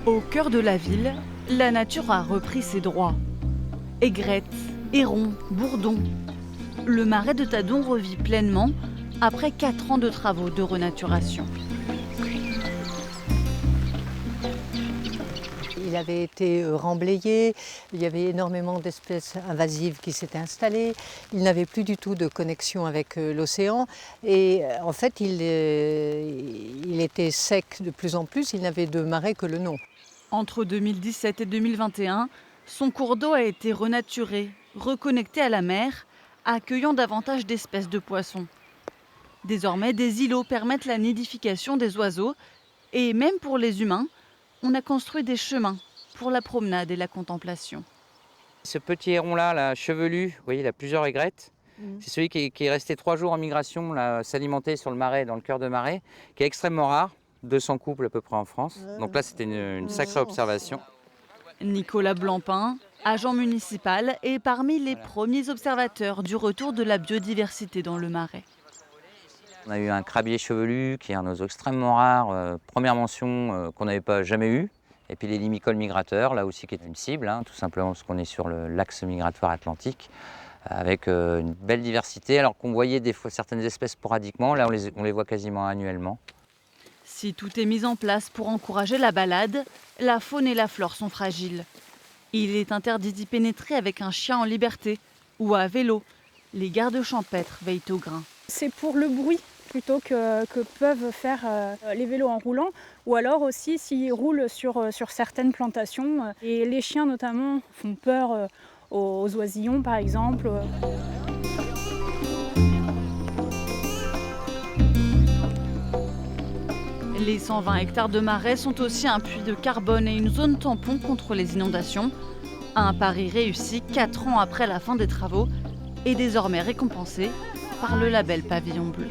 Au cœur de la ville, la nature a repris ses droits. Aigrettes, hérons, bourdons. Le marais de Tadon revit pleinement après 4 ans de travaux de renaturation. Il avait été remblayé, il y avait énormément d'espèces invasives qui s'étaient installées, il n'avait plus du tout de connexion avec l'océan et en fait il était sec de plus en plus, il n'avait de marais que le nom. Entre 2017 et 2021, son cours d'eau a été renaturé, reconnecté à la mer, accueillant davantage d'espèces de poissons. Désormais, des îlots permettent la nidification des oiseaux et même pour les humains, on a construit des chemins pour la promenade et la contemplation. Ce petit héron-là, là, chevelu, vous voyez, il a plusieurs aigrettes. C'est celui qui est resté 3 jours en migration, là, s'alimenter sur le marais, dans le cœur de marais, qui est extrêmement rare, 200 couples à peu près en France. Donc là, c'était une sacrée observation. Nicolas Blancpain, agent municipal, est parmi les premiers observateurs du retour de la biodiversité dans le marais. On a eu un crabier chevelu, qui est un oiseau extrêmement rare, première mention qu'on n'avait pas jamais eue. Et puis les limicoles migrateurs, là aussi qui est une cible, tout simplement parce qu'on est sur l'axe migratoire atlantique, avec une belle diversité, alors qu'on voyait des fois certaines espèces sporadiquement, là on les voit quasiment annuellement. Si tout est mis en place pour encourager la balade, la faune et la flore sont fragiles. Il est interdit d'y pénétrer avec un chien en liberté ou à vélo. Les gardes champêtres veillent au grain. C'est pour le bruit plutôt que peuvent faire les vélos en roulant, ou alors aussi s'ils roulent sur certaines plantations. Et les chiens notamment font peur aux oisillons par exemple. Les 120 hectares de marais sont aussi un puits de carbone et une zone tampon contre les inondations. Un pari réussi 4 ans après la fin des travaux et désormais récompensé par le label Pavillon Bleu.